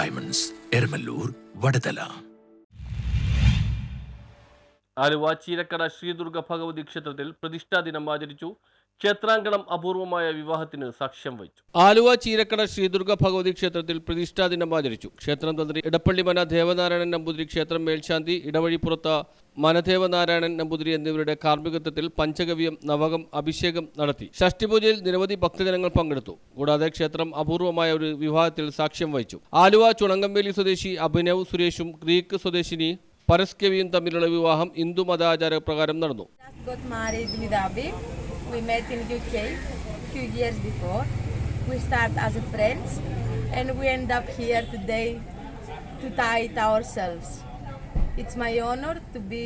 Diamonds, Eramallur, Vadathala. Aluva ചീരക്കട Sridurga Bhagavathi ക്ഷേത്രത്തിൽ പ്രതിഷ്ഠാ ദിനം ആചരിച്ചു. ക്ഷേത്രാങ്കണം അപൂർവമായ വിവാഹത്തിന് സാക്ഷ്യം വഹിച്ചു. ആലുവ ചീരക്കട ശ്രീദുർഗ ഭഗവതി ക്ഷേത്രത്തിൽ പ്രതിഷ്ഠാ ദിനം ആചരിച്ചു. ക്ഷേത്രം തന്ത്രി ഇടപ്പള്ളി മന ദേവനാരായണൻ നമ്പൂതിരി, ക്ഷേത്രം മേൽശാന്തി ഇടവഴിപ്പുറത്ത് മനദേവനാരായണൻ നമ്പൂതിരി എന്നിവരുടെ കാർമ്മികത്വത്തിൽ പഞ്ചഗവ്യം, നവകം, അഭിഷേകം നടത്തി. ഷഷ്ടിപൂജയിൽ നിരവധി ഭക്തജനങ്ങൾ പങ്കെടുത്തു. കൂടാതെ ക്ഷേത്രം അപൂർവമായ ഒരു വിവാഹത്തിൽ സാക്ഷ്യം വഹിച്ചു. ആലുവ ചുണങ്കംവേലി സ്വദേശി അഭിനവ് സുരേഷും ഗ്രീക്ക് സ്വദേശിനി പരസ്കവിയും തമ്മിലുള്ള വിവാഹം ഹിന്ദു മതാചാര പ്രകാരം നടന്നു. We met in UK few years before. We start as a friends and we end up here today to tie it ourselves. It's my honor to be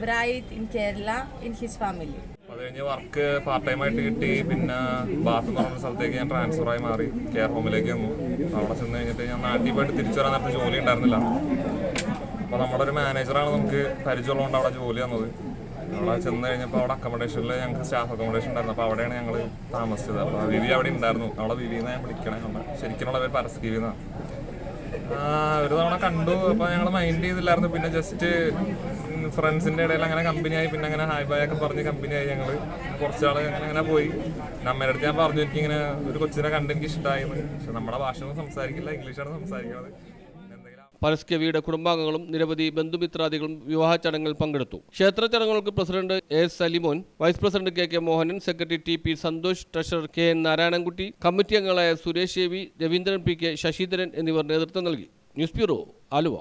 bride in Kerala in his family. അത് കഴിഞ്ഞ് work part time ആയിട്ട് കിട്ടി. പിന്നെ ബാത്ത് എന്ന് പറഞ്ഞ സ്ഥലത്തേക്ക് ഞാൻ ട്രാൻസ്ഫറായി മാറി കെയർ ഹോമിലേക്ക് വന്നു. അവിടെ ചെന്ന് കഴിഞ്ഞിട്ട് ഞാൻ നാട്ടിൽ പോയിട്ട് തിരിച്ചു വരാൻ നേരത്തെ ജോലി ഉണ്ടായിരുന്നില്ല. അപ്പോൾ നമ്മുടെ ഒരു മാനേജറാണ് നമുക്ക് പരിചയമുള്ളതുകൊണ്ട് അവിടെ ജോലി തന്നത്. അവിടെ ചെന്ന് കഴിഞ്ഞപ്പോൾ അവിടെ അക്കോമഡേഷനിൽ ഞങ്ങൾക്ക് സ്റ്റാഫ് അക്കോമഡേഷൻ ഉണ്ടായിരുന്നു. അപ്പോൾ അവിടെയാണ് ഞങ്ങൾ താമസിച്ചത്. അപ്പോൾ വിവി അവിടെ ഉണ്ടായിരുന്നു. അവിടെ വിവിന്ന് ഞാൻ വിളിക്കണേ. ശരിക്കുള്ള പേര് പരസ്കീവിന്നാണ്. ഒരു തവണ കണ്ടു. അപ്പോൾ ഞങ്ങൾ മൈൻഡ് ചെയ്തില്ലായിരുന്നു. പിന്നെ ജസ്റ്റ് ഫ്രണ്ട്സിൻ്റെ ഇടയിൽ അങ്ങനെ കമ്പനിയായി. പിന്നെ അങ്ങനെ ഹായ് ബായ് ഒക്കെ പറഞ്ഞ് കമ്പനിയായി. ഞങ്ങൾ കുറച്ചാൾ അങ്ങനെ പോയി. അമ്മയുടെ അടുത്ത് ഞാൻ പറഞ്ഞു എനിക്കിങ്ങനെ ഒരു കൊച്ചിനെ കണ്ട് എനിക്ക് ഇഷ്ടമായിരുന്നു. പക്ഷെ നമ്മുടെ ഭാഷ ഒന്നും സംസാരിക്കില്ല, ഇംഗ്ലീഷാണ് സംസാരിക്കുന്നത്. പരസ്കവിയുടെ കുടുംബാംഗങ്ങളും നിരവധി ബന്ധുമിത്രാദികളും വിവാഹ ചടങ്ങിൽ പങ്കെടുത്തു. ക്ഷേത്ര ചടങ്ങുകൾക്ക് president S Salimon, vice president K Mohanan, secretary T Santhosh, treasurer K Narayanankutty, committee അംഗങ്ങളായ സുരേഷ് രവീന്ദ്രൻ, പി കെ ശശിധരൻ എന്നിവർ നേതൃത്വം നൽകി. News bureau, Aluva.